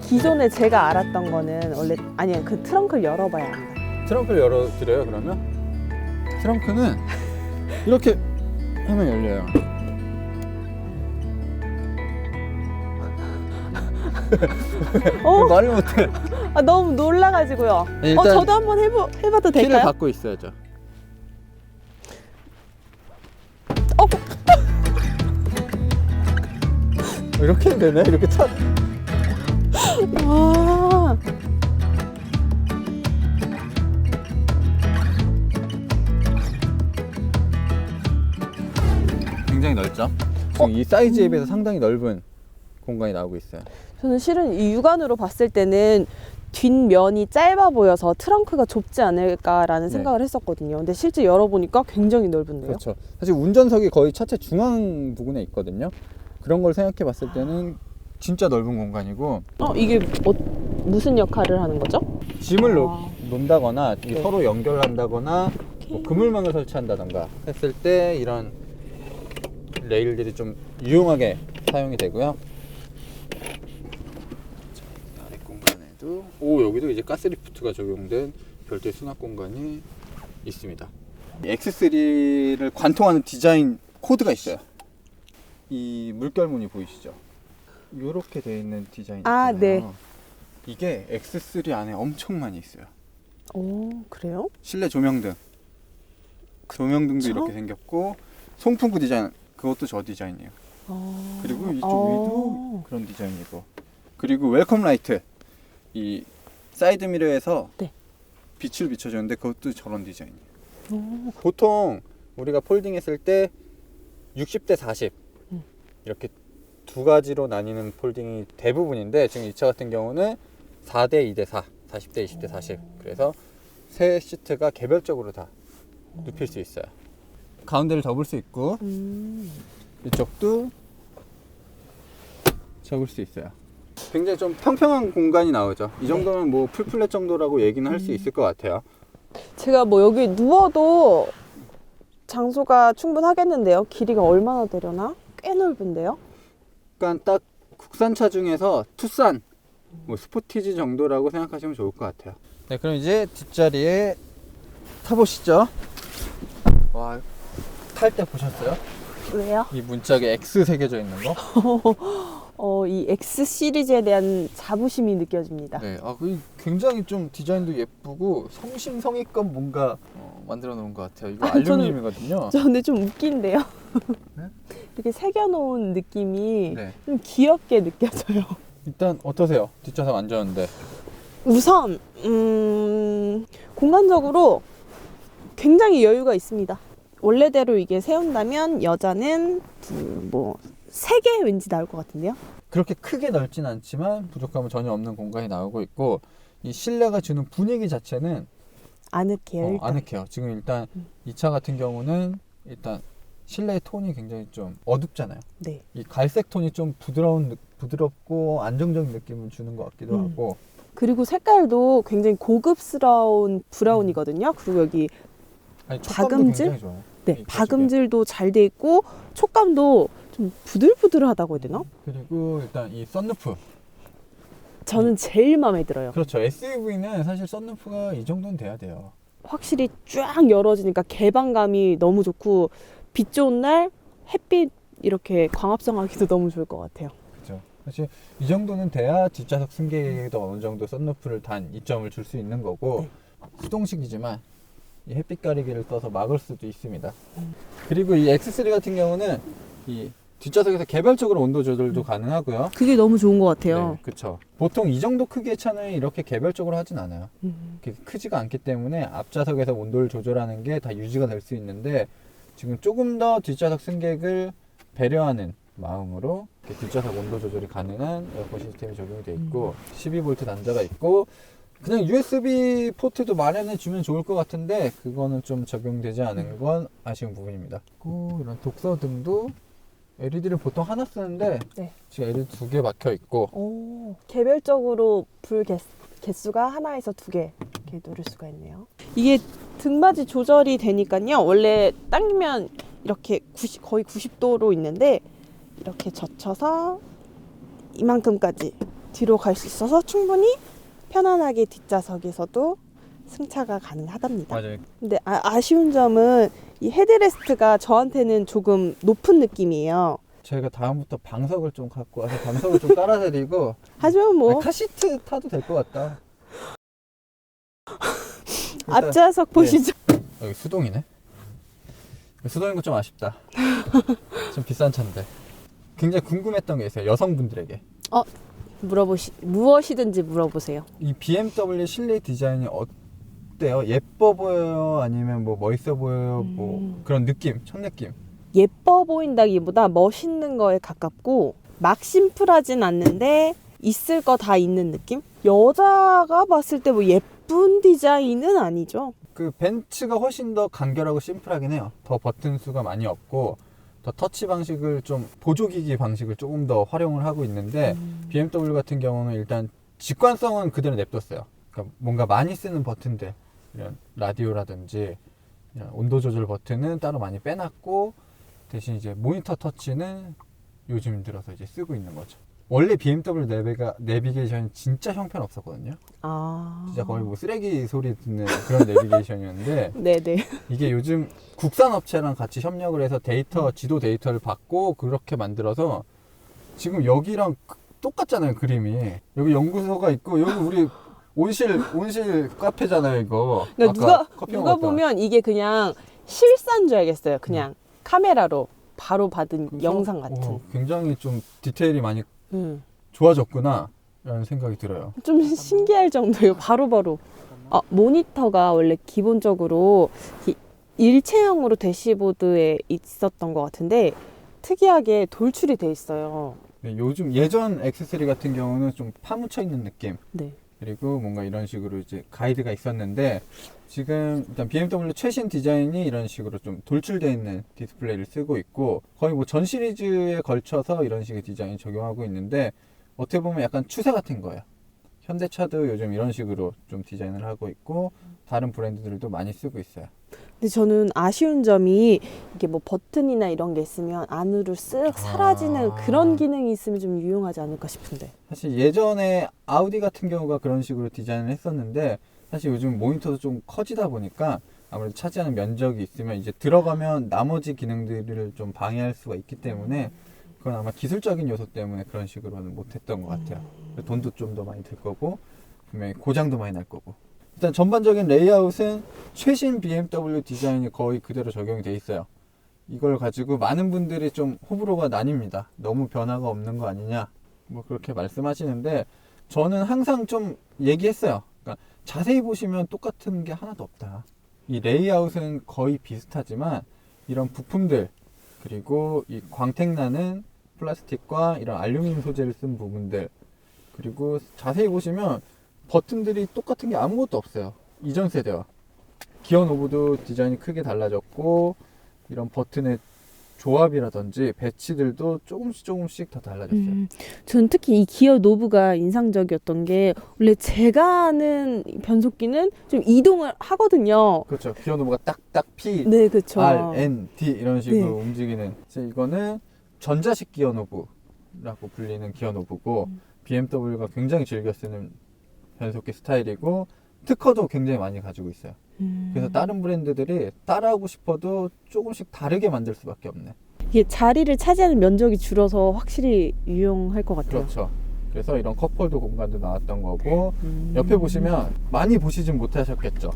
기존에 제가 알았던 거는 원래 아니 그 트렁크를 열어봐야 합니다. 트렁크를 열어드려요 그러면? 트렁크는 이렇게 하면 열려요. 말을 못해. 아, 너무 놀라가지고요. 네, 일단 저도 한번 해봐도 키를 될까요? 받고 있어야죠. 이렇게 하면 되네? 이렇게 차. 아, 굉장히 넓죠? 지금 이 사이즈에 비해서 상당히 넓은 공간이 나오고 있어요. 저는 실은 이 육안으로 봤을 때는 뒷면이 짧아 보여서 트렁크가 좁지 않을까라는 네. 생각을 했었거든요. 근데 실제 열어보니까 굉장히 넓은데요. 그렇죠. 사실 운전석이 거의 차체 중앙 부분에 있거든요. 그런 걸 생각해 봤을 때는 진짜 넓은 공간이고, 이게 무슨 역할을 하는 거죠? 짐을 아. 놓는다거나 네. 서로 연결한다거나 뭐 그물망을 설치한다던가 했을 때 이런 레일들이 좀 유용하게 사용이 되고요. 자, 아래 공간에도 여기도 이제 가스리프트가 적용된 별도의 수납 공간이 있습니다. X3를 관통하는 디자인 코드가 있어요. 이 물결무늬 보이시죠? 이렇게 되어 있는 디자인 있잖아요. 아, 네. 이게 X3 안에 엄청 많이 있어요. 오, 그래요? 실내 조명등, 조명등도 그쵸? 이렇게 생겼고, 송풍구 디자인, 그것도 저 디자인이에요. 그리고 이쪽 위도 그런 디자인이고, 그리고 웰컴 라이트, 이 사이드 미러에서 네. 빛을 비춰주는데 그것도 저런 디자인이에요. 오. 보통 우리가 폴딩했을 때 60대 40 이렇게 두 가지로 나뉘는 폴딩이 대부분인데, 지금 이 차 같은 경우는 4대 2대 4, 40대 20대 40. 그래서 세 시트가 개별적으로 다 눕힐 수 있어요. 가운데를 접을 수 있고, 이쪽도 접을 수 있어요. 굉장히 좀 평평한 공간이 나오죠. 이 정도면 뭐 풀플랫 정도라고 얘기는 할 수 있을 것 같아요. 제가 뭐 여기 누워도 장소가 충분하겠는데요. 길이가 얼마나 되려나? 꽤 넓은데요. 그러니까 딱 국산차 중에서 투싼, 뭐 스포티지 정도라고 생각하시면 좋을 것 같아요. 네, 그럼 이제 뒷자리에 타보시죠. 와, 탈 때 보셨어요? 왜요? 이 문짝에 X 새겨져 있는 거? 이 X 시리즈에 대한 자부심이 느껴집니다. 네, 그 굉장히 좀 디자인도 예쁘고 성심성의껏 뭔가 만들어 놓은 것 같아요. 이거 알루미늄이거든요. 저 근데 좀 웃긴데요. 네? 이렇게 새겨놓은 느낌이 네. 좀 귀엽게 느껴져요. 일단 어떠세요? 뒷좌석 앉았는데. 우선 공간적으로 굉장히 여유가 있습니다. 원래대로 이게 세운다면 여자는 뭐 3개 왠지 나올 것 같은데요. 그렇게 크게 넓진 않지만 부족함은 전혀 없는 공간이 나오고 있고, 이 실내가 주는 분위기 자체는 아늑해요. 일단. 아늑해요. 지금 일단 이 차 같은 경우는 일단 실내의 톤이 굉장히 좀 어둡잖아요. 네. 이 갈색 톤이 좀 부드럽고 안정적인 느낌을 주는 것 같기도 하고. 그리고 색깔도 굉장히 고급스러운 브라운이거든요. 그리고 여기 아니, 촉감도 박음질? 굉장히 좋아요. 네, 박음질도 잘 돼 있고 촉감도 좀 부들부들하다고 해야 되나? 그리고 일단 이 썬루프. 저는 제일 마음에 들어요. 그렇죠. SUV는 사실 썬루프가 이 정도는 돼야 돼요. 확실히 쫙 열어지니까 개방감이 너무 좋고 빛 좋은 날 햇빛 이렇게 광합성하기도 너무 좋을 것 같아요. 그렇죠. 사실 이 정도는 돼야 뒷좌석 승객에게도 어느 정도 썬루프를 단 이점을 줄 수 있는 거고, 수동식이지만 이 햇빛 가리개를 써서 막을 수도 있습니다. 그리고 이 X3 같은 경우는 이 뒷좌석에서 개별적으로 온도 조절도 가능하고요. 그게 너무 좋은 것 같아요. 네, 그렇죠. 보통 이 정도 크기의 차는 이렇게 개별적으로 하진 않아요. 크지가 않기 때문에 앞좌석에서 온도를 조절하는 게 다 유지가 될 수 있는데, 지금 조금 더 뒷좌석 승객을 배려하는 마음으로 뒷좌석 온도 조절이 가능한 에어컨 시스템이 적용이 되어 있고, 12V 단자가 있고, 그냥 USB 포트도 마련해 주면 좋을 것 같은데 그거는 좀 적용되지 않은 건 아쉬운 부분입니다. 그리고 이런 독서등도 LED를 보통 하나 쓰는데 네. 지금 LED 2개 박혀 있고, 오, 개별적으로 불 개수가 하나에서 2개 이렇게 누를 수가 있네요. 이게 등받이 조절이 되니까요. 원래 당기면 이렇게 거의 90도로 있는데 이렇게 젖혀서 이만큼까지 뒤로 갈 수 있어서 충분히 편안하게 뒷좌석에서도 승차가 가능하답니다. 맞아요. 근데 아쉬운 점은 이 헤드레스트가 저한테는 조금 높은 느낌이에요. 저희가 다음부터 방석을 좀 갖고 와서 방석을 좀 깔아드리고 하지만 뭐 카시트 타도 될 것 같다. 앞좌석 보시죠. 여기 수동이네. 수동인 거 좀 아쉽다. 좀 비싼 차인데. 굉장히 궁금했던 게 있어요. 여성분들에게. 무엇이든지 물어보세요. 이 BMW 실내 디자인이 어때요? 예뻐 보여요? 아니면 뭐 멋있어 보여요? 뭐 그런 느낌, 첫 느낌. 예뻐 보인다기보다 멋있는 거에 가깝고 막 심플하진 않는데 있을 거 다 있는 느낌? 여자가 봤을 때 뭐 예쁜 디자인은 아니죠. 그 벤츠가 훨씬 더 간결하고 심플하긴 해요. 더 버튼 수가 많이 없고 더 터치 방식을 좀 보조기기 방식을 조금 더 활용을 하고 있는데 BMW 같은 경우는 일단 직관성은 그대로 냅뒀어요. 그러니까 뭔가 많이 쓰는 버튼들, 이런 라디오라든지 이런 온도 조절 버튼은 따로 많이 빼놨고 대신 이제 모니터 터치는 요즘 들어서 이제 쓰고 있는 거죠. 원래 BMW 내비게이션이 진짜 형편없었거든요. 진짜 거의 뭐 쓰레기 소리 듣는 그런 내비게이션이었는데 네네. 이게 요즘 국산 업체랑 같이 협력을 해서 지도 데이터를 받고 그렇게 만들어서 지금 여기랑 똑같잖아요, 그림이. 여기 연구소가 있고 여기 우리 온실 카페잖아요, 이거. 그러니까 아까 누가 보면 이게 그냥 실사인 줄 알겠어요. 그냥 카메라로 바로 받은 그래서, 영상 같은. 굉장히 좀 디테일이 많이 좋아졌구나 라는 생각이 들어요. 좀 신기할 정도예요. 바로바로. 모니터가 원래 기본적으로 일체형으로 대시보드에 있었던 것 같은데 특이하게 돌출이 돼 있어요. 네, 요즘 예전 X3 같은 경우는 좀 파묻혀 있는 느낌. 네. 그리고 뭔가 이런 식으로 이제 가이드가 있었는데 지금 일단 BMW 최신 디자인이 이런 식으로 좀 돌출되어 있는 디스플레이를 쓰고 있고 거의 뭐 전 시리즈에 걸쳐서 이런 식의 디자인 적용하고 있는데 어떻게 보면 약간 추세 같은 거예요. 현대차도 요즘 이런 식으로 좀 디자인을 하고 있고 다른 브랜드들도 많이 쓰고 있어요. 근데 저는 아쉬운 점이 이게 뭐 버튼이나 이런 게 있으면 안으로 쓱 사라지는 그런 기능이 있으면 좀 유용하지 않을까 싶은데. 사실 예전에 아우디 같은 경우가 그런 식으로 디자인을 했었는데 사실 요즘 모니터도 좀 커지다 보니까 아무래도 차지하는 면적이 있으면 이제 들어가면 나머지 기능들을 좀 방해할 수가 있기 때문에 그건 아마 기술적인 요소 때문에 그런 식으로는 못했던 것 같아요. 돈도 좀 더 많이 들 거고 분명히 고장도 많이 날 거고. 일단 전반적인 레이아웃은 최신 BMW 디자인이 거의 그대로 적용이 돼 있어요. 이걸 가지고 많은 분들이 좀 호불호가 나뉩니다. 너무 변화가 없는 거 아니냐 뭐 그렇게 말씀하시는데 저는 항상 좀 얘기했어요. 그러니까 자세히 보시면 똑같은 게 하나도 없다. 이 레이아웃은 거의 비슷하지만 이런 부품들 그리고 이 광택나는 플라스틱과 이런 알루미늄 소재를 쓴 부분들 그리고 자세히 보시면 버튼들이 똑같은 게 아무것도 없어요. 이전 세대와. 기어 노브도 디자인이 크게 달라졌고 이런 버튼의 조합이라든지 배치들도 조금씩 다 달라졌어요. 전 특히 이 기어 노브가 인상적이었던 게 원래 제가 아는 변속기는 좀 이동을 하거든요. 그렇죠. 기어 노브가 딱딱 P, 네, 그렇죠. R, N, D 이런 식으로 네. 움직이는. 이거는 전자식 기어 노브라고 불리는 기어 노브고 BMW가 굉장히 즐겨 쓰는 변속기 스타일이고 특허도 굉장히 많이 가지고 있어요. 그래서 다른 브랜드들이 따라하고 싶어도 조금씩 다르게 만들 수밖에 없네. 이게 자리를 차지하는 면적이 줄어서 확실히 유용할 것 같아요. 그렇죠. 그래서 이런 컵홀더 공간도 나왔던 거고 옆에 보시면 많이 보시진 못하셨겠죠.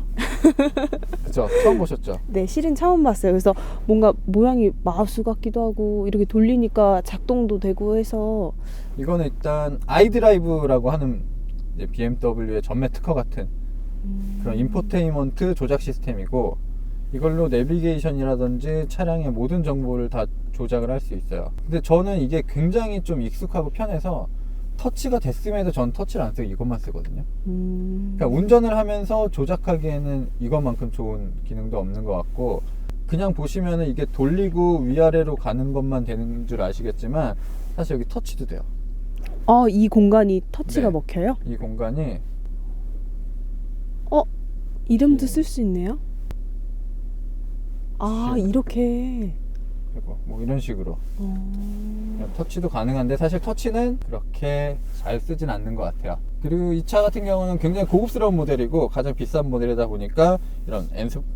그렇죠. 처음 보셨죠. 네, 실은 처음 봤어요. 그래서 뭔가 모양이 마우스 같기도 하고 이렇게 돌리니까 작동도 되고 해서 이거는 일단 아이드라이브라고 하는 이제 BMW의 전매 특허 같은 그런 인포테인먼트 조작 시스템이고 이걸로 내비게이션이라든지 차량의 모든 정보를 다 조작을 할 수 있어요. 근데 저는 이게 굉장히 좀 익숙하고 편해서 터치가 됐음에도 전 터치를 안 쓰고 이것만 쓰거든요. 그러니까 운전을 하면서 조작하기에는 이것만큼 좋은 기능도 없는 것 같고 그냥 보시면은 이게 돌리고 위아래로 가는 것만 되는 줄 아시겠지만 사실 여기 터치도 돼요. 이 공간이 터치가 네. 먹혀요? 이 공간이 이름도 쓸 수 있네요? 이렇게 그리고 뭐 이런 식으로 터치도 가능한데 사실 터치는 그렇게 잘 쓰진 않는 것 같아요. 그리고 이 차 같은 경우는 굉장히 고급스러운 모델이고 가장 비싼 모델이다 보니까 이런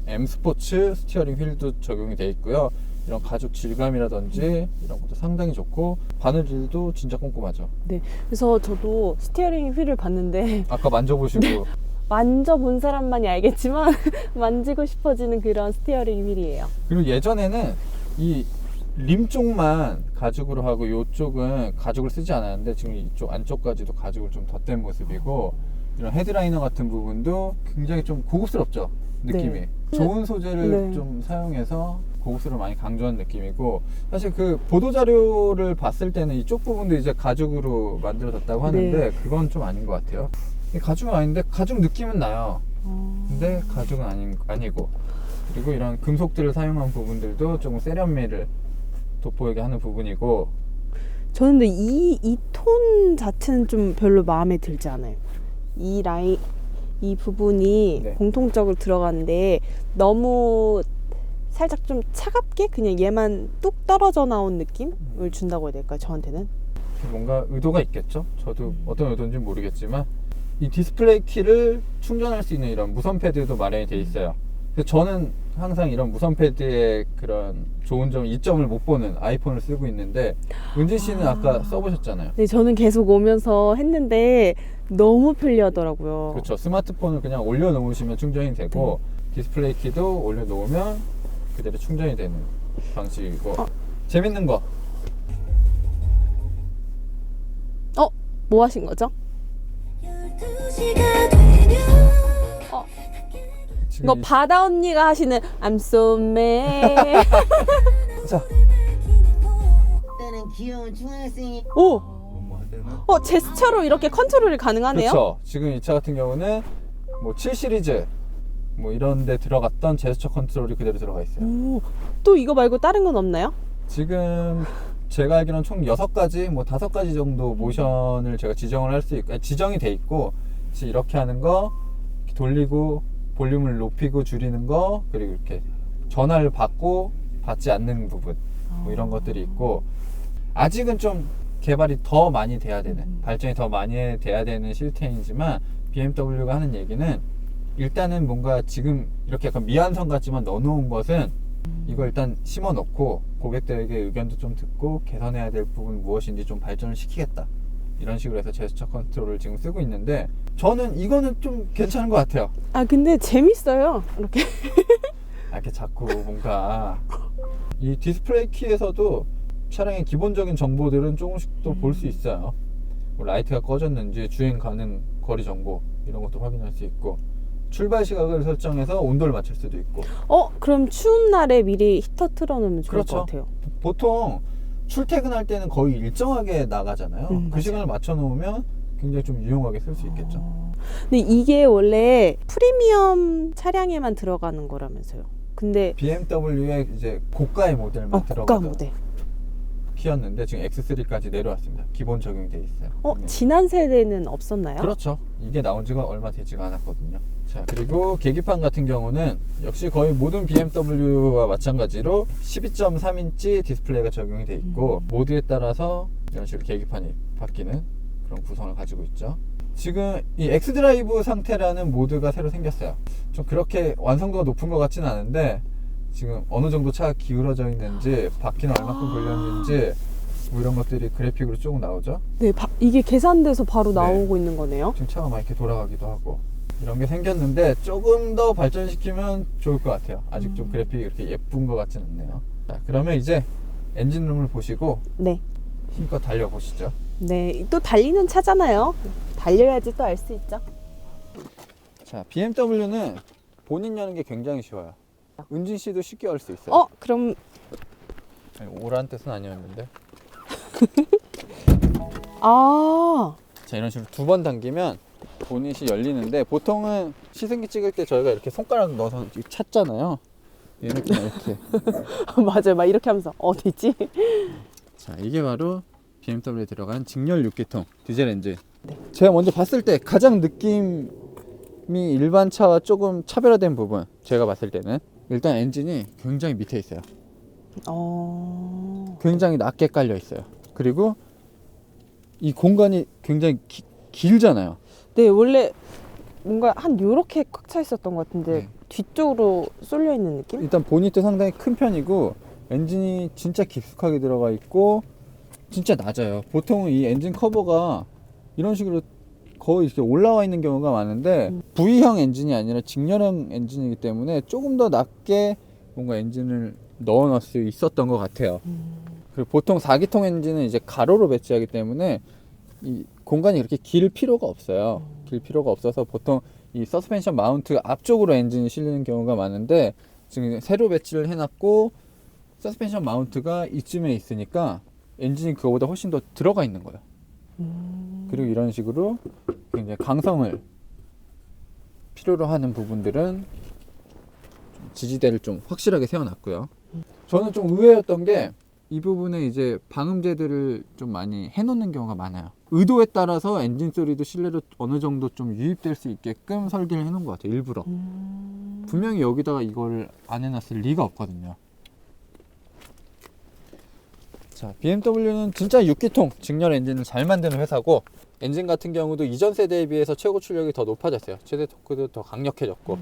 M 스포츠 스티어링 휠도 적용이 되어 있고요. 이런 가죽 질감이라든지 이런 것도 상당히 좋고 바늘질도 진짜 꼼꼼하죠. 네. 그래서 저도 스티어링 휠을 봤는데 아까 만져보시고 만져본 사람만이 알겠지만 만지고 싶어지는 그런 스티어링 휠이에요. 그리고 예전에는 이 림 쪽만 가죽으로 하고 이쪽은 가죽을 쓰지 않았는데 지금 이쪽 안쪽까지도 가죽을 좀 덧댄 모습이고 이런 헤드라이너 같은 부분도 굉장히 좀 고급스럽죠, 느낌이. 네. 좋은 소재를 네. 좀 사용해서 고급스러움을 많이 강조한 느낌이고, 사실 그 보도자료를 봤을 때는 이쪽 부분도 이제 가죽으로 만들어졌다고 하는데 네. 그건 좀 아닌 것 같아요. 이게 가죽은 아닌데 가죽 느낌은 나요. 근데 가죽은 아니고, 그리고 이런 금속들을 사용한 부분들도 조금 세련미를 돋보이게 하는 부분이고. 저는 근데 이 톤 자체는 좀 별로 마음에 들지 않아요. 이 라인, 이 부분이 네. 공통적으로 들어가는데 너무 살짝 좀 차갑게 그냥 얘만 뚝 떨어져 나온 느낌을 준다고 해야 될까요? 저한테는. 뭔가 의도가 있겠죠? 저도 어떤 의도인지 모르겠지만 이 디스플레이 키를 충전할 수 있는 이런 무선 패드도 마련이 돼 있어요. 그래서 저는 항상 이런 무선 패드의 그런 좋은 점, 이점을 못 보는 아이폰을 쓰고 있는데, 은진 씨는 아까 써보셨잖아요. 네, 저는 계속 오면서 했는데 너무 편리하더라고요. 그렇죠. 스마트폰을 그냥 올려놓으시면 충전이 되고 디스플레이 키도 올려놓으면 그대로 충전이 되는 방식이고. 재밌는 거. 뭐 하신 거죠? 지금 이거 바다 언니가 하시는 I'm so mad. 자, 때는 귀여운 중학생이 오! 뭐 하되는? 제스처로 이렇게 컨트롤이 가능하네요? 그렇죠. 지금 이 차 같은 경우는 뭐 7 시리즈 뭐 이런 데 들어갔던 제스처 컨트롤이 그대로 들어가 있어요. 오, 또 이거 말고 다른 건 없나요? 지금 제가 알기로는 총 6가지, 뭐 5가지 정도 모션을 제가 지정을 할 수 있고, 지정이 돼 있고, 이렇게 하는 거, 이렇게 돌리고 볼륨을 높이고 줄이는 거, 그리고 이렇게 전화를 받고 받지 않는 부분, 뭐 이런 것들이 있고, 아직은 좀 개발이 더 많이 돼야 되는, 발전이 더 많이 돼야 되는 시스템이지만 BMW가 하는 얘기는 일단은 뭔가 지금 이렇게 약간 미완성 같지만 넣어놓은 것은 이걸 일단 심어 놓고 고객들에게 의견도 좀 듣고 개선해야 될 부분 무엇인지 좀 발전을 시키겠다, 이런 식으로 해서 제스처 컨트롤을 지금 쓰고 있는데, 저는 이거는 좀 괜찮은 것 같아요. 근데 재밌어요. 이렇게. 이렇게 자꾸 뭔가 이 디스플레이 키에서도 차량의 기본적인 정보들은 조금씩 또 볼 수 있어요. 뭐 라이트가 꺼졌는지, 주행 가능 거리 정보 이런 것도 확인할 수 있고, 출발 시각을 설정해서 온도를 맞출 수도 있고. 그럼 추운 날에 미리 히터 틀어놓으면 좋을 그렇죠. 것 같아요. 보통 출퇴근할 때는 거의 일정하게 나가잖아요. 그 맞아요. 시간을 맞춰 놓으면 굉장히 좀 유용하게 쓸 수 있겠죠. 근데 이게 원래 프리미엄 차량에만 들어가는 거라면서요. 근데 BMW의 이제 고가의 모델만 고가 들어가던 모델. 키였는데 지금 X3까지 내려왔습니다. 기본 적용돼 있어요. 네. 지난 세대는 없었나요? 그렇죠. 이게 나온 지가 얼마 되지가 않았거든요. 자, 그리고 계기판 같은 경우는 역시 거의 모든 BMW와 마찬가지로 12.3인치 디스플레이가 적용이 돼 있고, 모드에 따라서 이런 식으로 계기판이 바뀌는 그런 구성을 가지고 있죠. 지금 이 X드라이브 상태라는 모드가 새로 생겼어요. 좀 그렇게 완성도가 높은 것 같지는 않은데, 지금 어느 정도 차가 기울어져 있는지, 바퀴는 얼마큼 걸렸는지 뭐 이런 것들이 그래픽으로 조금 나오죠. 네, 이게 계산돼서 바로 네. 나오고 있는 거네요. 지금 차가 막 이렇게 돌아가기도 하고 이런 게 생겼는데, 조금 더 발전시키면 좋을 것 같아요. 아직 좀 그래픽이 그렇게 예쁜 것 같지는 않네요. 자, 그러면 이제 엔진룸을 보시고 네. 힘껏 달려보시죠. 네, 또 달리는 차잖아요. 달려야지 또 알 수 있죠. 자, BMW는 본인 여는 게 굉장히 쉬워요. 은진 씨도 쉽게 열 수 있어요. 그럼 아니, 오라는 뜻은 아니었는데. 자, 이런 식으로 2번 당기면 보닛이 열리는데, 보통은 시승기 찍을 때 저희가 이렇게 손가락 넣어서 찾잖아요. 얘는 그냥 이렇게. 맞아요. 막 이렇게 하면서 어디 있지? 자, 이게 바로 BMW에 들어간 직렬 6기통 디젤 엔진. 제가 먼저 봤을 때 가장 느낌이 일반 차와 조금 차별화된 부분, 제가 봤을 때는 일단 엔진이 굉장히 밑에 있어요. 굉장히 낮게 깔려 있어요. 그리고 이 공간이 굉장히 길잖아요. 네, 원래 뭔가 한 요렇게 꽉 차 있었던 것 같은데 네. 뒤쪽으로 쏠려 있는 느낌? 일단 보니도 상당히 큰 편이고 엔진이 진짜 깊숙하게 들어가 있고 진짜 낮아요. 보통 이 엔진 커버가 이런 식으로 거의 이렇게 올라와 있는 경우가 많은데 V형 엔진이 아니라 직렬형 엔진이기 때문에 조금 더 낮게 뭔가 엔진을 넣어 넣을 수 있었던 것 같아요. 그리고 보통 4기통 엔진은 이제 가로로 배치하기 때문에 이 공간이 그렇게 길 필요가 없어요. 길 필요가 없어서 보통 이 서스펜션 마운트 앞쪽으로 엔진이 실리는 경우가 많은데 지금 세로 배치를 해놨고 서스펜션 마운트가 이쯤에 있으니까 엔진이 그거보다 훨씬 더 들어가 있는 거예요. 그리고 이런 식으로 굉장히 강성을 필요로 하는 부분들은 좀 지지대를 좀 확실하게 세워놨고요. 저는 좀 의외였던 게 이 부분에 이제 방음제들을 좀 많이 해놓는 경우가 많아요. 의도에 따라서 엔진 소리도 실내로 어느 정도 좀 유입될 수 있게끔 설계를 해놓은 것 같아요. 일부러. 분명히 여기다가 이걸 안 해놨을 리가 없거든요. 자, BMW는 진짜 6기통 직렬 엔진을 잘 만드는 회사고 엔진 같은 경우도 이전 세대에 비해서 최고 출력이 더 높아졌어요. 최대 토크도 더 강력해졌고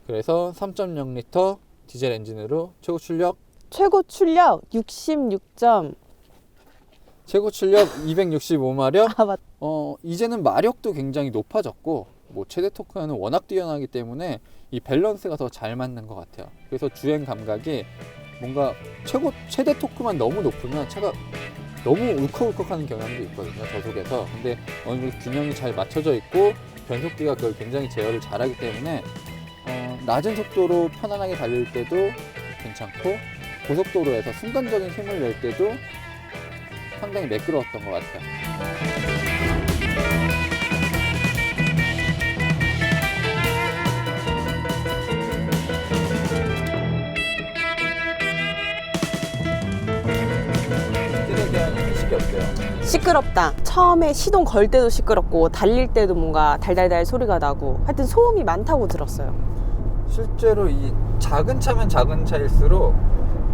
그래서 3.0L 디젤 엔진으로 최고 출력 66점. 최고 출력 265마력. 아, 맞. 이제는 마력도 굉장히 높아졌고 뭐 최대 토크는 워낙 뛰어나기 때문에 이 밸런스가 더 잘 맞는 것 같아요. 그래서 주행 감각이 뭔가 최대 토크만 너무 높으면 차가 너무 울컥울컥하는 경향도 있거든요, 저속에서. 근데 어느 정도 균형이 잘 맞춰져 있고 변속기가 그걸 굉장히 제어를 잘하기 때문에 낮은 속도로 편안하게 달릴 때도 괜찮고 고속도로에서 순간적인 힘을 낼 때도 상당히 매끄러웠던 것 같아요. 엔진에 대한 인식이 어때요? 시끄럽다. 처음에 시동 걸 때도 시끄럽고 달릴 때도 뭔가 달달달 소리가 나고 하여튼 소음이 많다고 들었어요. 실제로 이 작은 차면 작은 차일수록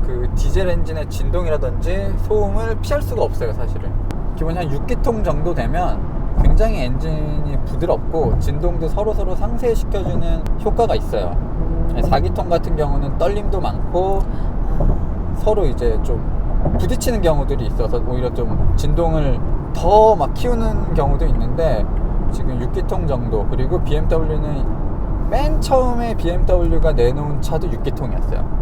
그 디젤 엔진의 진동이라든지 소음을 피할 수가 없어요, 사실은. 기본 한 6기통 정도 되면 굉장히 엔진이 부드럽고 진동도 서로 상쇄시켜주는 효과가 있어요. 4기통 같은 경우는 떨림도 많고 서로 이제 좀 부딪히는 경우들이 있어서 오히려 좀 진동을 더 막 키우는 경우도 있는데 지금 6기통 정도, 그리고 BMW는 맨 처음에 BMW가 내놓은 차도 6기통이었어요.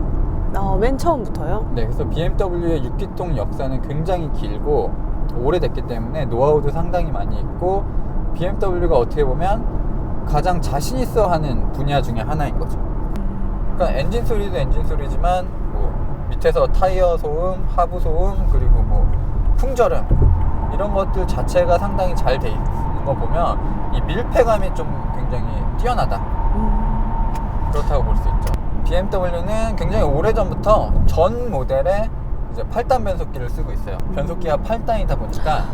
맨 처음부터요? 네, 그래서 BMW의 6기통 역사는 굉장히 길고 오래됐기 때문에 노하우도 상당히 많이 있고 BMW가 어떻게 보면 가장 자신 있어 하는 분야 중에 하나인 거죠. 그러니까 엔진 소리도 엔진 소리지만 뭐 밑에서 타이어 소음, 하부 소음, 그리고 뭐 풍절음 이런 것들 자체가 상당히 잘 돼 있는 거 보면 이 밀폐감이 좀 굉장히 뛰어나다. 그렇다고 볼 수 있죠. BMW는 굉장히 오래전부터 전 모델에 이제 8단 변속기를 쓰고 있어요. 변속기가 8단이다 보니까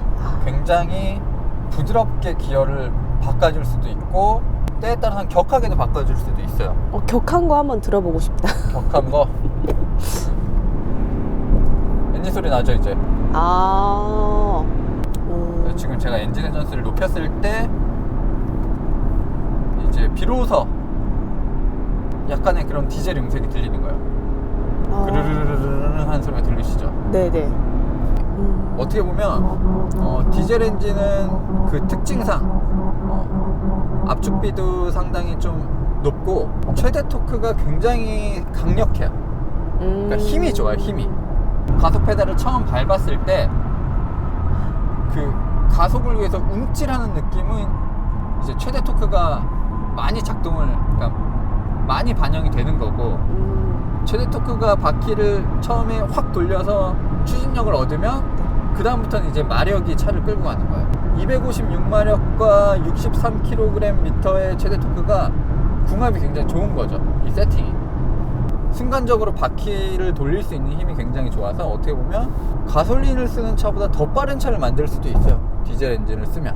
굉장히 부드럽게 기어를 바꿔줄 수도 있고 때에 따라서는 격하게도 바꿔줄 수도 있어요. 격한 거 한번 들어보고 싶다. 격한 거 엔진 소리 나죠 이제. 지금 제가 엔진 회전수를 높였을 때 이제 비로소 약간의 그런 디젤 음색이 들리는 거예요. 그르르르르르 하는 소리가 들리시죠? 네네. 어떻게 보면 디젤 엔진은 그 특징상 압축비도 상당히 좀 높고 최대 토크가 굉장히 강력해요. 그러니까 힘이 좋아요, 힘이. 가속 페달을 처음 밟았을 때 그 가속을 위해서 움찔하는 느낌은 이제 최대 토크가 많이 작동을, 그러니까 많이 반영이 되는 거고 최대 토크가 바퀴를 처음에 확 돌려서 추진력을 얻으면 그 다음부터는 이제 마력이 차를 끌고 가는 거예요. 256마력과 63kgm의 최대 토크가 궁합이 굉장히 좋은 거죠, 이 세팅이. 순간적으로 바퀴를 돌릴 수 있는 힘이 굉장히 좋아서 어떻게 보면 가솔린을 쓰는 차보다 더 빠른 차를 만들 수도 있어요, 디젤 엔진을 쓰면.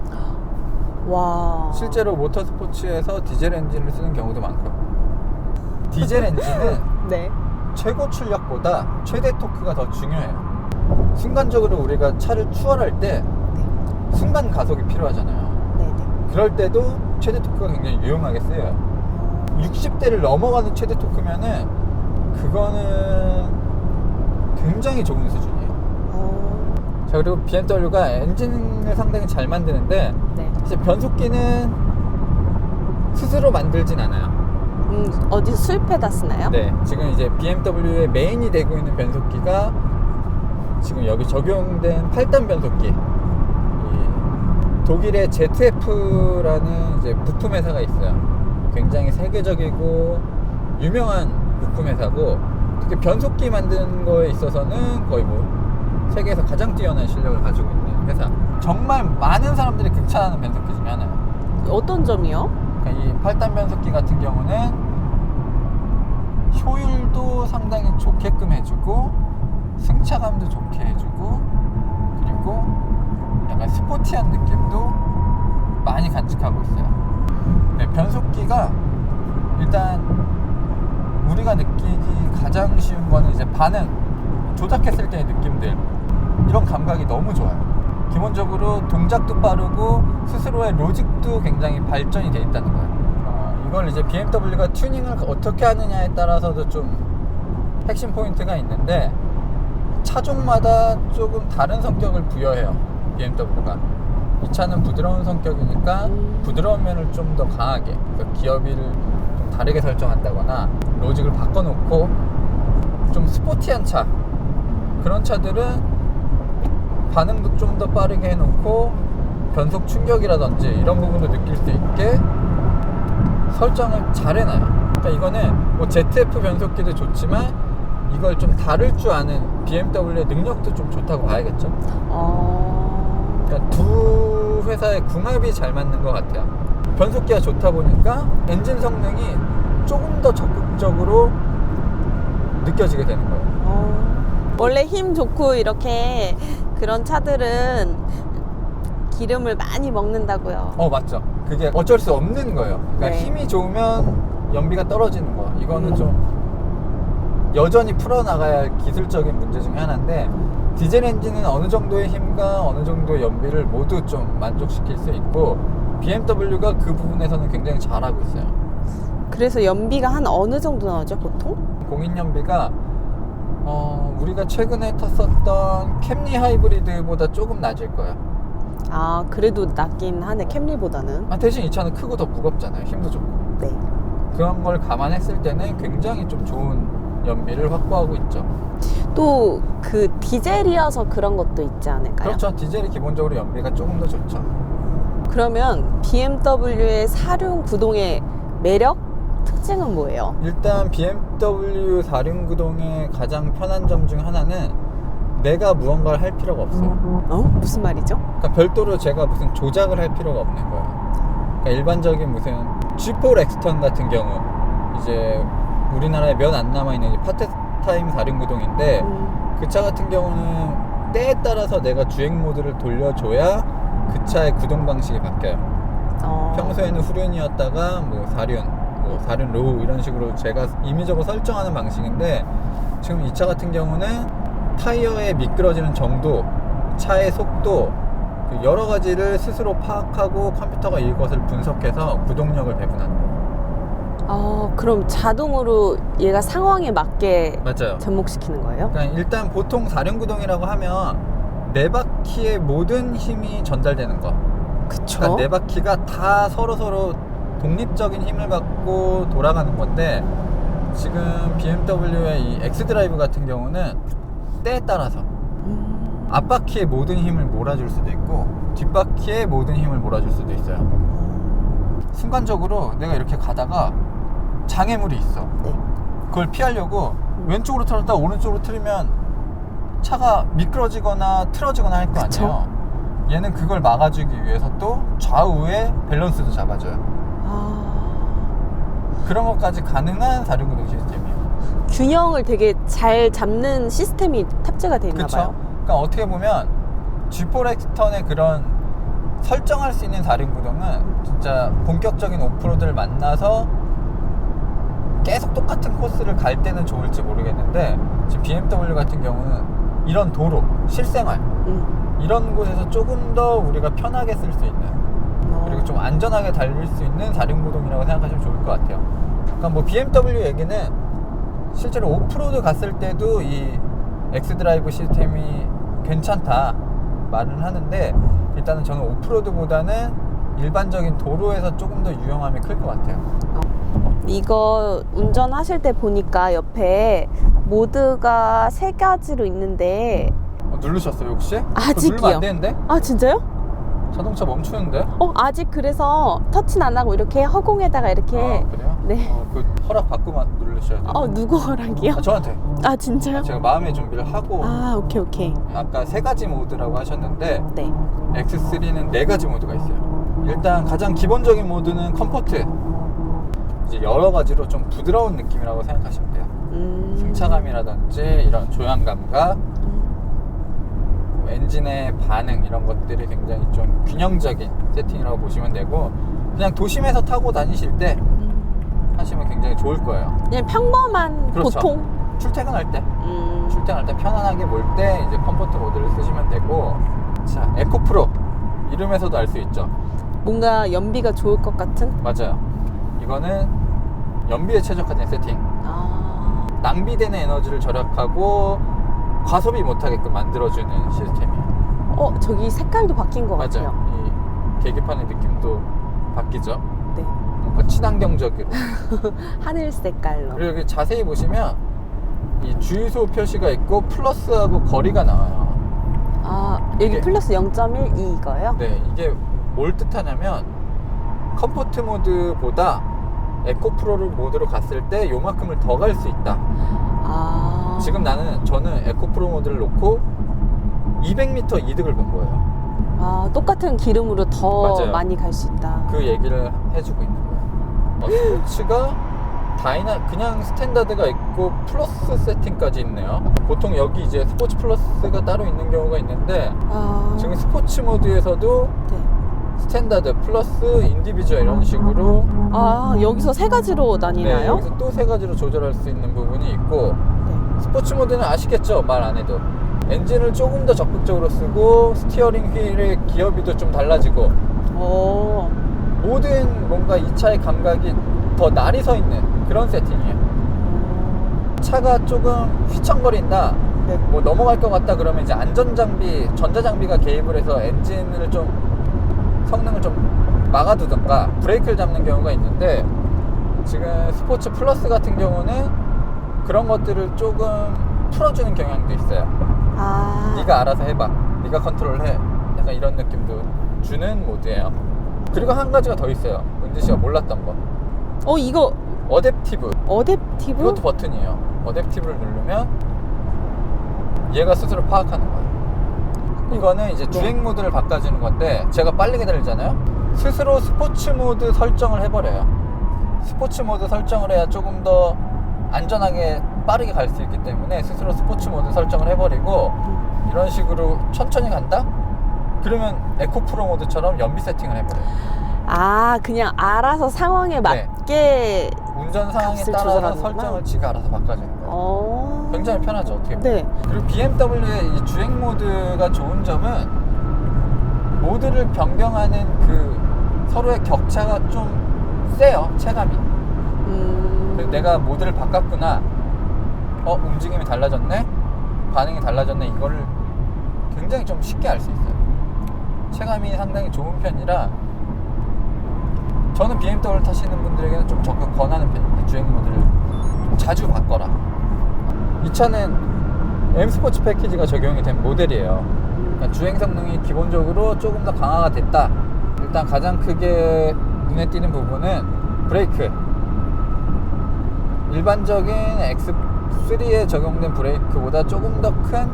와. 실제로 모터스포츠에서 디젤 엔진을 쓰는 경우도 많고요. 디젤 엔진은 네. 최고 출력보다 최대 토크가 더 중요해요. 순간적으로 우리가 차를 추월할 때 순간 가속이 필요하잖아요. 네네. 그럴 때도 최대 토크가 굉장히 유용하게 쓰여요. 60대를 넘어가는 최대 토크면은 그거는 굉장히 좋은 수준이에요. 자, 그리고 BMW가 엔진을 상당히 잘 만드는데 네. 이제 변속기는 스스로 만들진 않아요. 어디서 수입해다 쓰나요? 네, 지금 이제 BMW의 메인이 되고 있는 변속기가 지금 여기 적용된 8단 변속기. 이 독일의 ZF라는 이제 부품 회사가 있어요. 굉장히 세계적이고 유명한 부품 회사고, 특히 변속기 만드는 거에 있어서는 거의 뭐 세계에서 가장 뛰어난 실력을 가지고 있는 회사. 정말 많은 사람들이 극찬하는 변속기 중에 하나예요. 어떤 점이요? 그러니까 이 8단 변속기 같은 경우는 효율도 상당히 좋게끔 해주고 승차감도 좋게 해주고 그리고 약간 스포티한 느낌도 많이 간직하고 있어요. 네, 변속기가 일단 우리가 느끼기 가장 쉬운 거는 이제 반응, 조작했을 때의 느낌들, 이런 감각이 너무 좋아요. 기본적으로 동작도 빠르고 스스로의 로직도 굉장히 발전이 돼 있다는 거예요. 이걸 이제 BMW가 튜닝을 어떻게 하느냐에 따라서도 좀 핵심 포인트가 있는데, 차종마다 조금 다른 성격을 부여해요, BMW가. 이 차는 부드러운 성격이니까 부드러운 면을 좀 더 강하게, 그러니까 기어비를 좀 다르게 설정한다거나 로직을 바꿔놓고 좀 스포티한 차, 그런 차들은 반응도 좀 더 빠르게 해놓고 변속 충격이라든지 이런 부분도 느낄 수 있게 설정을 잘 해놔요. 그러니까 이거는 뭐 ZF 변속기도 좋지만 이걸 좀 다룰 줄 아는 BMW의 능력도 좀 좋다고 봐야겠죠. 그러니까 두 회사의 궁합이 잘 맞는 것 같아요. 변속기가 좋다 보니까 엔진 성능이 조금 더 적극적으로 느껴지게 되는 거예요. 원래 힘 좋고 이렇게 그런 차들은 기름을 많이 먹는다고요. 맞죠. 그게 어쩔 수 없는 거예요. 그러니까 네. 힘이 좋으면 연비가 떨어지는 거. 이거는 좀 여전히 풀어나가야 할 기술적인 문제 중에 하나인데, 디젤 엔진은 어느 정도의 힘과 어느 정도의 연비를 모두 좀 만족시킬 수 있고 BMW가 그 부분에서는 굉장히 잘하고 있어요. 그래서 연비가 한 어느 정도 나오죠, 보통? 공인 연비가 우리가 최근에 탔었던 캠리 하이브리드보다 조금 낮을 거예요. 그래도 낮긴 하네, 캠리보다는. 대신 이 차는 크고 더 무겁잖아요. 힘도 좋고. 네. 그런 걸 감안했을 때는 굉장히 좀 좋은 연비를 확보하고 있죠. 또 그 디젤이어서 그런 것도 있지 않을까요? 그렇죠. 디젤이 기본적으로 연비가 조금 더 좋죠. 그러면 BMW의 사륜 구동의 매력? 특징은 뭐예요? 일단 BMW 사륜구동의 가장 편한 점 중 하나는 내가 무언가를 할 필요가 없어요. 무슨 말이죠? 그러니까 별도로 제가 무슨 조작을 할 필요가 없는 거예요. 그러니까 일반적인 무슨 G4 렉스턴 같은 경우, 이제 우리나라에 몇 안 남아있는 파트타임 사륜구동인데 그 차 같은 경우는 때에 따라서 내가 주행 모드를 돌려줘야 그 차의 구동 방식이 바뀌어요. 평소에는 후륜이었다가 뭐 사륜, 뭐 사륜 로우 이런 식으로 제가 임의적으로 설정하는 방식인데, 지금 이 차 같은 경우는 타이어의 미끄러지는 정도, 차의 속도, 여러 가지를 스스로 파악하고 컴퓨터가 이것을 분석해서 구동력을 배분하는 거예요. 그럼 자동으로 얘가 상황에 맞게 맞아요. 접목시키는 거예요? 그러니까 일단 보통 사륜구동이라고 하면 네 바퀴의 모든 힘이 전달되는 거. 그쵸. 그러니까 네 바퀴가 다 서로 독립적인 힘을 갖고 돌아가는 건데, 지금 BMW의 이 X드라이브 같은 경우는 때에 따라서 앞바퀴의 모든 힘을 몰아줄 수도 있고 뒷바퀴의 모든 힘을 몰아줄 수도 있어요. 순간적으로 내가 이렇게 가다가 장애물이 있어. 네. 그걸 피하려고 왼쪽으로 틀었다 오른쪽으로 틀면 차가 미끄러지거나 틀어지거나 할 거 아니에요. 얘는 그걸 막아주기 위해서 또 좌우의 밸런스도 잡아줘요. 그런 것까지 가능한 사륜구동 시스템이에요. 균형을 되게 잘 잡는 시스템이 탑재가 되어 있나 봐요. 그러니까 어떻게 보면 G4 렉스턴의 그런 설정할 수 있는 사륜구동은 진짜 본격적인 오프로드를 만나서 계속 똑같은 코스를 갈 때는 좋을지 모르겠는데 지금 BMW 같은 경우는 이런 도로, 실생활 이런 곳에서 조금 더 우리가 편하게 쓸 수 있는 그리고 좀 안전하게 달릴 수 있는 4륜구동이라고 생각하시면 좋을 것 같아요. 그러니까 뭐 BMW 얘기는 실제로 오프로드 갔을 때도 이 엑스드라이브 시스템이 괜찮다 말은 하는데 일단은 저는 오프로드보다는 일반적인 도로에서 조금 더 유용함이 클 것 같아요. 이거 운전하실 때 보니까 옆에 모드가 3가지로 있는데 누르셨어요 혹시? 아직이요. 누르면 안 되는데? 아 진짜요? 자동차 멈추는데? 아직 그래서 터치는 안 하고 이렇게 허공에다가 이렇게. 아 그래요? 네. 그 허락 받고만 누르셔야 돼요. 누구 허락이요? 저한테. 아 진짜요? 제가 마음의 준비를 하고 오케이. 아까 3가지 모드라고 하셨는데 네. X3는 4가지 모드가 있어요. 일단 가장 기본적인 모드는 컴포트. 이제 여러 가지로 좀 부드러운 느낌이라고 생각하시면 돼요. 승차감이라든지 이런 조향감과 엔진의 반응 이런 것들이 굉장히 좀 균형적인 세팅이라고 보시면 되고 그냥 도심에서 타고 다니실 때 하시면 굉장히 좋을 거예요. 그냥 평범한 그렇죠. 보통. 출퇴근할 때 편안하게 몰 때 이제 컴포트 모드를 쓰시면 되고 자 에코프로 이름에서도 알 수 있죠. 뭔가 연비가 좋을 것 같은? 맞아요. 이거는 연비에 최적화된 세팅. 낭비되는 에너지를 절약하고 과소비 못하게끔 만들어주는 시스템이에요. 저기 색깔도 바뀐 것 맞아요. 같아요. 이 계기판의 느낌도 바뀌죠. 네. 뭔가 친환경적으로. 하늘 색깔로. 그리고 여기 자세히 보시면 이 주유소 표시가 있고 플러스하고 거리가 나와요. 여기 이게- 플러스 0.1 이거요? 네, 이게 뭘 뜻하냐면 컴포트 모드보다 에코프로 모드로 갔을 때 요만큼을 더 갈 수 있다. 지금 저는 에코프로 모드를 놓고 200m 이득을 본 거예요. 똑같은 기름으로 더 맞아요. 많이 갈 수 있다. 그 얘기를 해주고 있는 거예요. 스포츠가 그냥 스탠다드가 있고 플러스 세팅까지 있네요. 보통 여기 이제 스포츠 플러스가 따로 있는 경우가 있는데 지금 스포츠 모드에서도 네. 스탠다드 플러스 인디비주얼 이런 식으로 여기서 3가지로 나뉘나요? 네, 여기서 또 3가지로 조절할 수 있는 부분이 있고 네. 스포츠 모드는 아시겠죠? 말 안 해도 엔진을 조금 더 적극적으로 쓰고 스티어링 휠의 기어비도 좀 달라지고 모든 뭔가 이 차의 감각이 더 날이 서 있는 그런 세팅이에요. 차가 조금 휘청거린다 네. 뭐 넘어갈 것 같다 그러면 이제 안전장비 전자장비가 개입을 해서 엔진을 좀 성능을 좀 막아두던가 브레이크를 잡는 경우가 있는데 지금 스포츠 플러스 같은 경우는 그런 것들을 조금 풀어주는 경향도 있어요. 네가 알아서 해봐, 네가 컨트롤해, 약간 이런 느낌도 주는 모드예요. 그리고 한 가지가 더 있어요. 은지 씨가 몰랐던 거. 이거 어댑티브. 어댑티브? 이것도 버튼이에요. 어댑티브를 누르면 얘가 스스로 파악하는 거예요. 이거는 이제 주행 모드를 바꿔주는 건데 제가 빨리 기다리잖아요. 스스로 스포츠 모드 설정을 해버려요. 스포츠 모드 설정을 해야 조금 더 안전하게 빠르게 갈 수 있기 때문에 스스로 스포츠 모드 설정을 해버리고 이런 식으로 천천히 간다? 그러면 에코프로 모드처럼 연비 세팅을 해버려요. 그냥 알아서 상황에 맞게 운전 상황에 값을 따라서 조절하는구나. 설정을 지가 알아서 바꿔주는 거예요. 굉장히 편하죠, 어떻게 보면. 네. 그리고 BMW의 이 주행 모드가 좋은 점은 모드를 변경하는 그 서로의 격차가 좀 세요, 체감이. 그래서 내가 모드를 바꿨구나, 움직임이 달라졌네, 반응이 달라졌네, 이거를 굉장히 좀 쉽게 알 수 있어요. 체감이 상당히 좋은 편이라 저는 BMW를 타시는 분들에게는 좀 적극 권하는 편입니다. 주행 모드를 좀 자주 바꿔라. 이 차는 M 스포츠 패키지가 적용이 된 모델이에요. 그러니까 주행 성능이 기본적으로 조금 더 강화가 됐다. 일단 가장 크게 눈에 띄는 부분은 브레이크. 일반적인 X3에 적용된 브레이크보다 조금 더 큰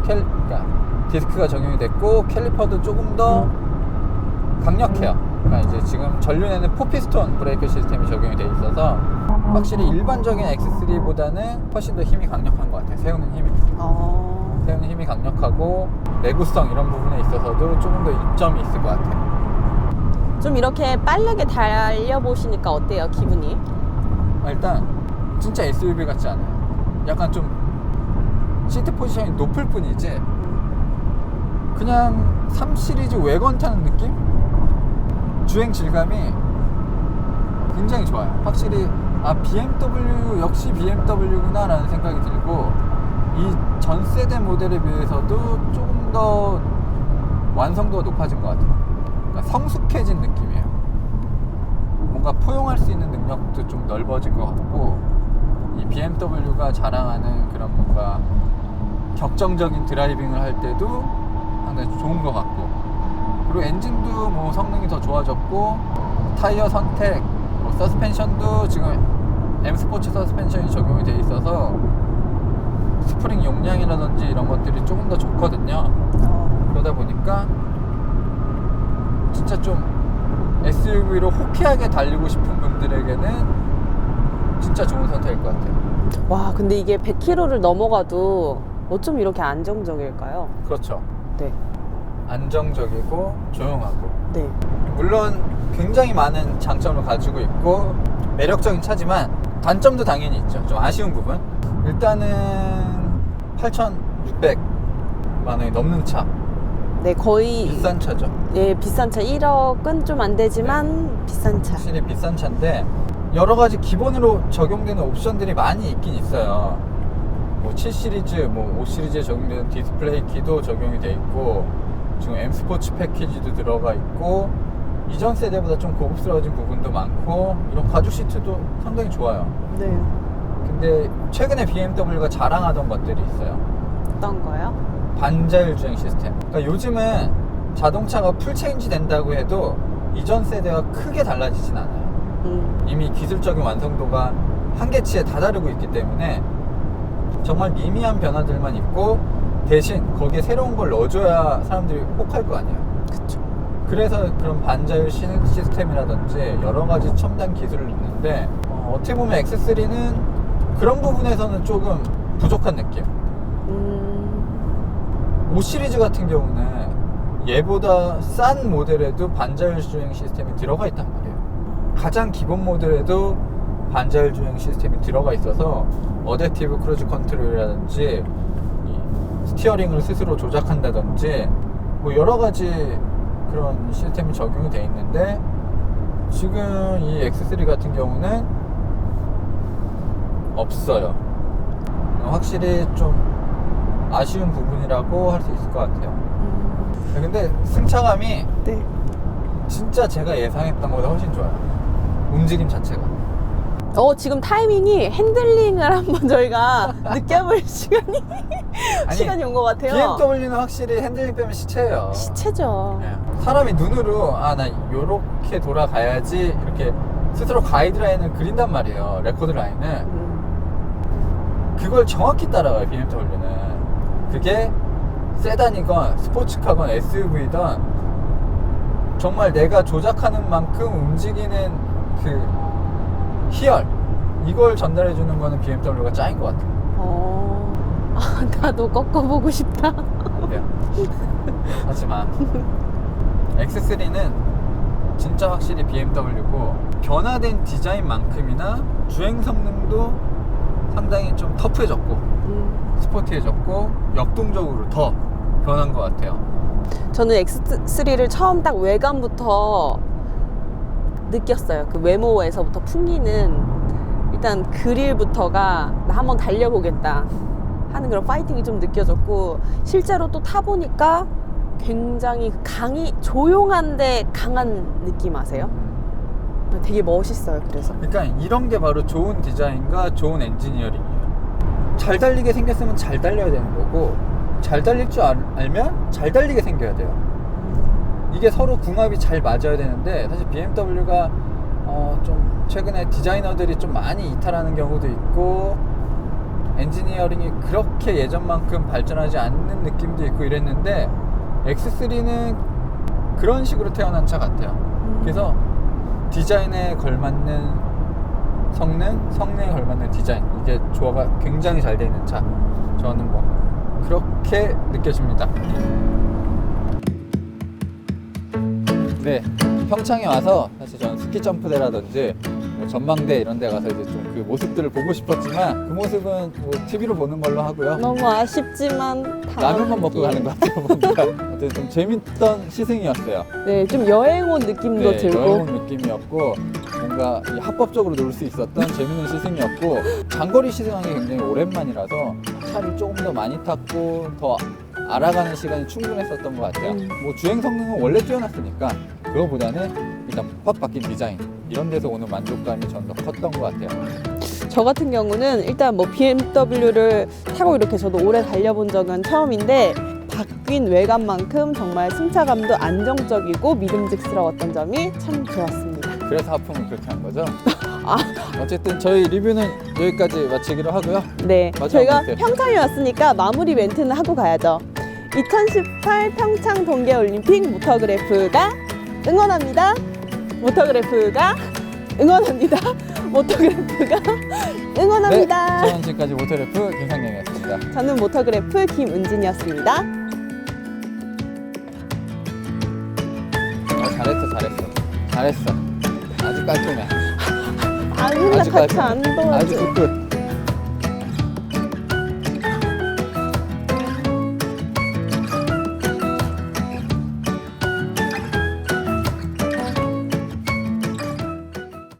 그러니까 디스크가 적용이 됐고 캘리퍼도 조금 더 강력해요. 그러니까 이제 지금 전륜에는 4피스톤 브레이크 시스템이 적용이 돼 있어서 확실히 일반적인 X3보다는 훨씬 더 힘이 강력한 것 같아요. 세우는 힘이 강력하고 내구성 이런 부분에 있어서도 조금 더 이점이 있을 것 같아요. 좀 이렇게 빠르게 달려보시니까 어때요, 기분이? 일단 진짜 SUV 같지 않아요. 약간 좀 시트 포지션이 높을 뿐이지 그냥 3 시리즈 외건 타는 느낌? 주행 질감이 굉장히 좋아요. 확실히 BMW 역시 BMW구나 라는 생각이 들고 이 전 세대 모델에 비해서도 조금 더 완성도가 높아진 것 같아요. 그러니까 성숙해진 느낌이에요. 뭔가 포용할 수 있는 능력도 좀 넓어진 것 같고 이 BMW가 자랑하는 그런 뭔가 격정적인 드라이빙을 할 때도 상당히 좋은 것 같고 그리고 엔진도 뭐 성능이 더 좋아졌고 타이어 선택, 뭐 서스펜션도 지금 M 스포츠 서스펜션이 적용이 돼 있어서 스프링 용량이라든지 이런 것들이 조금 더 좋거든요. 그러다 보니까 진짜 좀 SUV로 호쾌하게 달리고 싶은 분들에게는 진짜 좋은 선택일 것 같아요. 와, 근데 이게 100km를 넘어가도 어쩜 이렇게 안정적일까요? 그렇죠. 네. 안정적이고 조용하고 네. 물론 굉장히 많은 장점을 가지고 있고 매력적인 차지만 단점도 당연히 있죠. 좀 아쉬운 부분. 일단은 8,600만 원이 넘는 차. 네, 거의 비싼 차죠. 예, 비싼 차 1억은 좀 안 되지만 비싼 차. 확실히 비싼 차인데 여러 가지 기본으로 적용되는 옵션들이 많이 있긴 있어요. 뭐 7 시리즈, 뭐 5 시리즈에 적용되는 디스플레이 키도 적용이 돼 있고 지금 M 스포츠 패키지도 들어가 있고 이전 세대보다 좀 고급스러워진 부분도 많고 이런 가죽 시트도 상당히 좋아요. 네. 근데 최근에 BMW가 자랑하던 것들이 있어요. 어떤 거요? 반자율 주행 시스템. 그러니까 요즘은 자동차가 풀 체인지 된다고 해도 이전 세대와 크게 달라지진 않아요. 이미 기술적인 완성도가 한계치에 다다르고 있기 때문에 정말 미미한 변화들만 있고 대신 거기에 새로운 걸 넣어줘야 사람들이 혹할 거 아니에요. 그쵸. 그래서 그런 반자율 시스템이라든지 여러 가지 첨단 기술을 넣는데 어떻게 보면 X3는 그런 부분에서는 조금 부족한 느낌. 5 시리즈 같은 경우는 얘보다 싼 모델에도 반자율 주행 시스템이 들어가 있단 말이에요. 가장 기본 모델에도 반자율 주행 시스템이 들어가 있어서 어댑티브 크루즈 컨트롤이라든지 스티어링을 스스로 조작한다든지 뭐 여러 가지 그런 시스템이 적용이 돼 있는데 지금 이 X3 같은 경우는 없어요. 확실히 좀 아쉬운 부분이라고 할 수 있을 것 같아요. 근데 승차감이 네. 진짜 제가 예상했던 것보다 훨씬 좋아요. 움직임 자체가. 지금 타이밍이 핸들링을 한번 저희가 느껴볼 시간이 온 것 같아요. BMW는 확실히 핸들링 빼면 시체예요. 시체죠. 네. 사람이 눈으로 나 요렇게 돌아가야지 이렇게 스스로 가이드라인을 그린단 말이에요. 레코드 라인을. 그걸 정확히 따라가요, BMW는. 그게 세단이건 스포츠카건 SUV든 정말 내가 조작하는 만큼 움직이는 그 희열, 이걸 전달해 주는 거는 BMW가 짱인 것 같아요. 나도 꺾어보고 싶다. 네. 하지만 X3는 진짜 확실히 BMW고 변화된 디자인만큼이나 주행 성능도 상당히 좀 터프해졌고 스포티해졌고 역동적으로 더 변한 것 같아요. 저는 X3를 처음 딱 외관부터 느꼈어요. 그 외모에서부터 풍기는 일단 그릴부터가 나 한번 달려보겠다 하는 그런 파이팅이 좀 느껴졌고 실제로 또 타보니까 굉장히 조용한데 강한 느낌 아세요? 되게 멋있어요. 그래서 그러니까 이런 게 바로 좋은 디자인과 좋은 엔지니어링이에요. 잘 달리게 생겼으면 잘 달려야 되는 거고 잘 달릴 줄 알면 잘 달리게 생겨야 돼요. 이게 서로 궁합이 잘 맞아야 되는데 사실 BMW가 좀 최근에 디자이너들이 좀 많이 이탈하는 경우도 있고 엔지니어링이 그렇게 예전만큼 발전하지 않는 느낌도 있고 이랬는데 X3는 그런 식으로 태어난 차 같아요. 그래서 디자인에 걸맞는 성능에 걸맞는 디자인, 이게 조화가 굉장히 잘 되어 있는 차. 저는 뭐 그렇게 느껴집니다. 네, 평창에 와서 사실 저는 스키 점프대라든지 뭐 전망대 이런 데 가서 이제 좀 그 모습들을 보고 싶었지만 그 모습은 뭐 TV로 보는 걸로 하고요. 너무 아쉽지만 라면만 먹고 기회에. 가는 것 같아요. 뭔가 어쨌든 좀 재밌던 시승이었어요. 네, 좀 여행 온 느낌도 네, 들고. 여행 온 느낌이었고 뭔가 이 합법적으로 놀 수 있었던 재밌는 시승이었고 장거리 시승한 게 굉장히 오랜만이라서 차를 조금 더 많이 탔고 더 알아가는 시간이 충분했었던 것 같아요. 뭐 주행 성능은 원래 뛰어났으니까 그거보다는 일단 팍 바뀐 디자인 이런 데서 오는 만족감이 전 더 컸던 것 같아요. 저 같은 경우는 일단 뭐 BMW를 타고 이렇게 저도 오래 달려본 적은 처음인데 바뀐 외관만큼 정말 승차감도 안정적이고 믿음직스러웠던 점이 참 좋았습니다. 그래서 하품을 그렇게 한 거죠. 아. 어쨌든 저희 리뷰는 여기까지 마치기로 하고요. 네, 마지막 저희가 멘트. 평창에 왔으니까 마무리 멘트는 하고 가야죠. 2018 평창 동계올림픽 모터그래프가 응원합니다. 모터그래프가 응원합니다. 모터그래프가 응원합니다. 네, 저는 지금까지 모터래프 김상영이었습니다. 저는 모터그래프 김은진이었습니다. 잘했어. 아주 깔끔해. 아, 근데 아주 같이 깔끔해. 안 도와줘. 아주 굿굿.